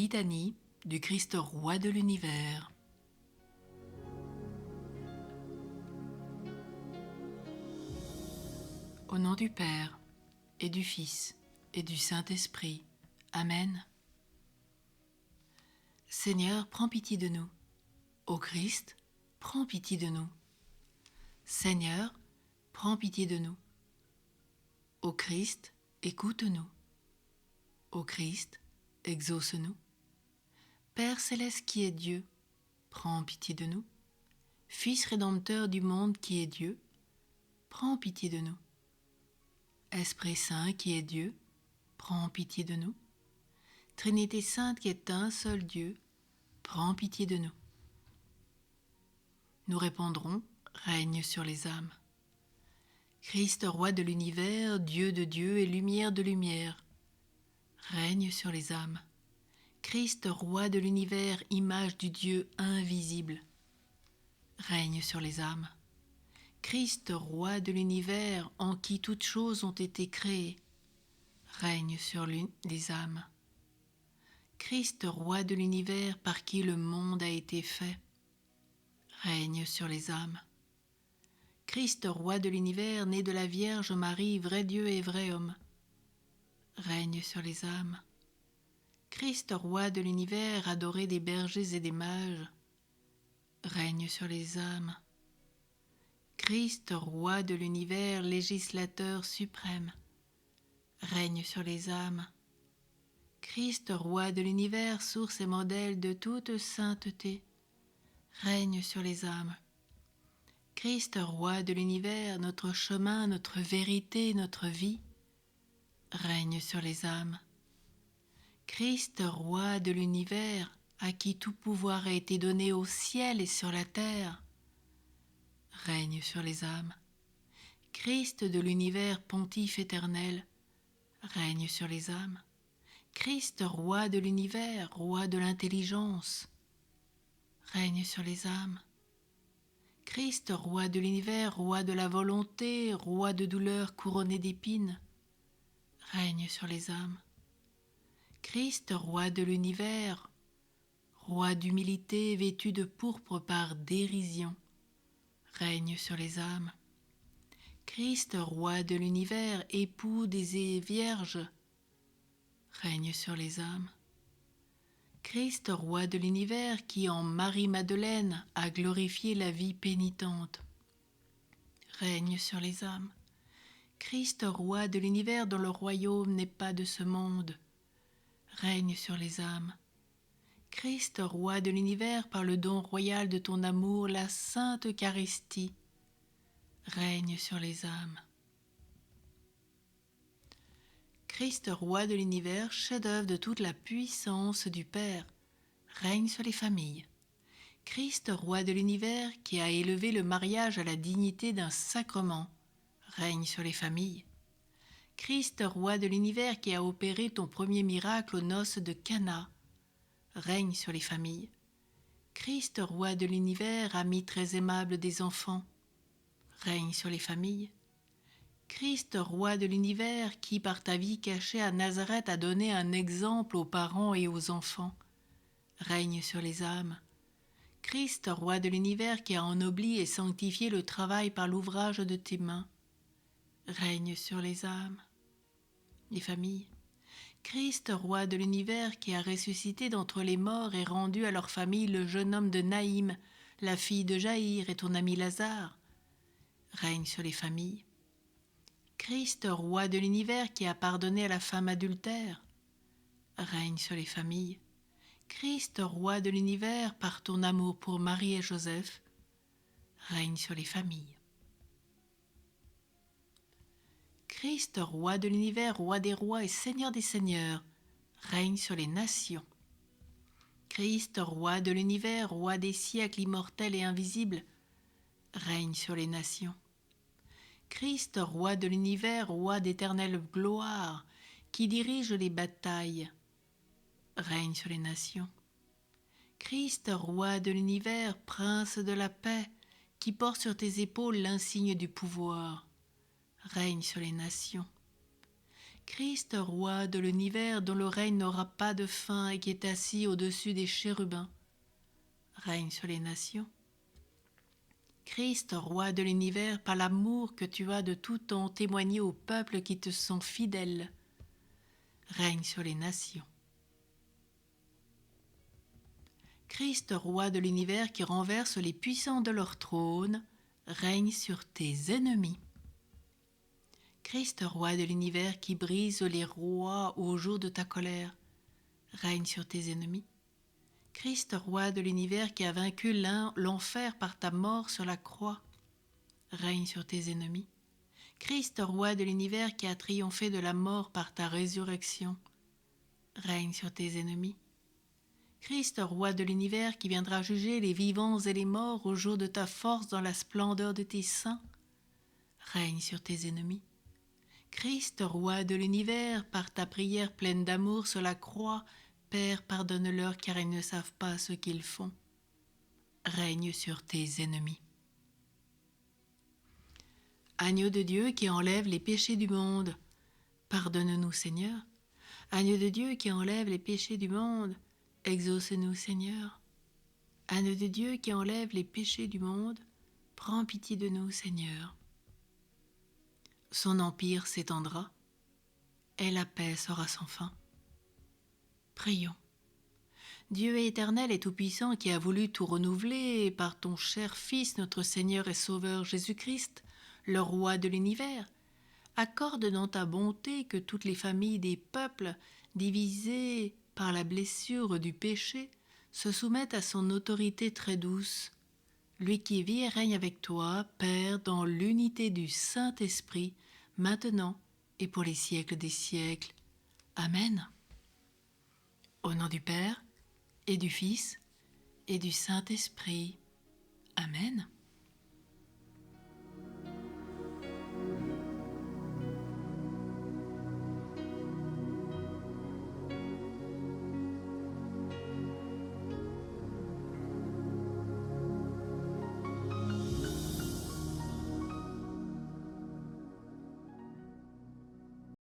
Litanie du Christ roi de l'univers. Au nom du Père, et du Fils, et du Saint-Esprit. Amen. Seigneur, prends pitié de nous. Ô Christ, prends pitié de nous. Seigneur, prends pitié de nous. Ô Christ, écoute-nous. Ô Christ, exauce-nous. Père céleste qui est Dieu, prends pitié de nous. Fils rédempteur du monde qui est Dieu, prends pitié de nous. Esprit Saint qui est Dieu, prends pitié de nous. Trinité Sainte qui est un seul Dieu, prends pitié de nous. Nous répondrons, règne sur les âmes. Christ, roi de l'univers, Dieu de Dieu et lumière de lumière, règne sur les âmes. Christ, roi de l'univers, image du Dieu invisible, règne sur les âmes. Christ, roi de l'univers, en qui toutes choses ont été créées, règne sur les âmes. Christ, roi de l'univers, par qui le monde a été fait, règne sur les âmes. Christ, roi de l'univers, né de la Vierge Marie, vrai Dieu et vrai homme, règne sur les âmes. Christ, roi de l'univers, adoré des bergers et des mages, règne sur les âmes. Christ, roi de l'univers, législateur suprême, règne sur les âmes. Christ, roi de l'univers, source et modèle de toute sainteté, règne sur les âmes. Christ, roi de l'univers, notre chemin, notre vérité, notre vie, règne sur les âmes. Christ, roi de l'univers, à qui tout pouvoir a été donné au ciel et sur la terre, règne sur les âmes. Christ de l'univers, pontife éternel, règne sur les âmes. Christ, roi de l'univers, roi de l'intelligence, règne sur les âmes. Christ, roi de l'univers, roi de la volonté, roi de douleur couronné d'épines, règne sur les âmes. Christ, roi de l'univers, roi d'humilité vêtu de pourpre par dérision, règne sur les âmes. Christ, roi de l'univers, époux des vierges, règne sur les âmes. Christ, roi de l'univers, qui en Marie-Madeleine a glorifié la vie pénitente, règne sur les âmes. Christ, roi de l'univers, dont le royaume n'est pas de ce monde, règne sur les âmes. Christ, roi de l'univers, par le don royal de ton amour, la sainte Eucharistie, règne sur les âmes. Christ, roi de l'univers, chef-d'œuvre de toute la puissance du Père, règne sur les familles. Christ, roi de l'univers, qui a élevé le mariage à la dignité d'un sacrement, règne sur les familles. Christ, roi de l'univers, qui a opéré ton premier miracle aux noces de Cana, règne sur les familles. Christ, roi de l'univers, ami très aimable des enfants, règne sur les familles. Christ, roi de l'univers, qui par ta vie cachée à Nazareth a donné un exemple aux parents et aux enfants, règne sur les âmes. Christ, roi de l'univers, qui a ennobli et sanctifié le travail par l'ouvrage de tes mains, règne sur les âmes, les familles. Christ, roi de l'univers, qui a ressuscité d'entre les morts et rendu à leur famille le jeune homme de Naïm, la fille de Jaïr et ton ami Lazare, règne sur les familles. Christ, roi de l'univers, qui a pardonné à la femme adultère, règne sur les familles. Christ, roi de l'univers, par ton amour pour Marie et Joseph, règne sur les familles. Christ, roi de l'univers, roi des rois et seigneur des seigneurs, règne sur les nations. Christ, roi de l'univers, roi des siècles immortels et invisibles, règne sur les nations. Christ, roi de l'univers, roi d'éternelle gloire, qui dirige les batailles, règne sur les nations. Christ, roi de l'univers, prince de la paix, qui porte sur tes épaules l'insigne du pouvoir, règne sur les nations. Christ, roi de l'univers dont le règne n'aura pas de fin et qui est assis au-dessus des chérubins, règne sur les nations. Christ, roi de l'univers, par l'amour que tu as de tout temps témoigné aux peuples qui te sont fidèles, règne sur les nations. Christ, roi de l'univers qui renverse les puissants de leur trône, règne sur tes ennemis. Christ, roi de l'univers qui brise les rois au jour de ta colère, règne sur tes ennemis. Christ, roi de l'univers qui a vaincu l'enfer par ta mort sur la croix, règne sur tes ennemis. Christ, roi de l'univers qui a triomphé de la mort par ta résurrection, règne sur tes ennemis. Christ, roi de l'univers qui viendra juger les vivants et les morts au jour de ta force dans la splendeur de tes saints, règne sur tes ennemis. Christ, roi de l'univers, par ta prière pleine d'amour sur la croix, Père, pardonne-leur car ils ne savent pas ce qu'ils font. Règne sur tes ennemis. Agneau de Dieu qui enlève les péchés du monde, pardonne-nous Seigneur. Agneau de Dieu qui enlève les péchés du monde, exauce-nous Seigneur. Agneau de Dieu qui enlève les péchés du monde, prends pitié de nous Seigneur. Son empire s'étendra, et la paix sera sans fin. Prions. Dieu éternel et tout-puissant qui a voulu tout renouveler par ton cher Fils, notre Seigneur et Sauveur Jésus-Christ, le Roi de l'univers, accorde dans ta bonté que toutes les familles des peuples, divisées par la blessure du péché, se soumettent à son autorité très douce. Lui qui vit et règne avec toi, Père, dans l'unité du Saint-Esprit, maintenant et pour les siècles des siècles. Amen. Au nom du Père, et du Fils, et du Saint-Esprit. Amen.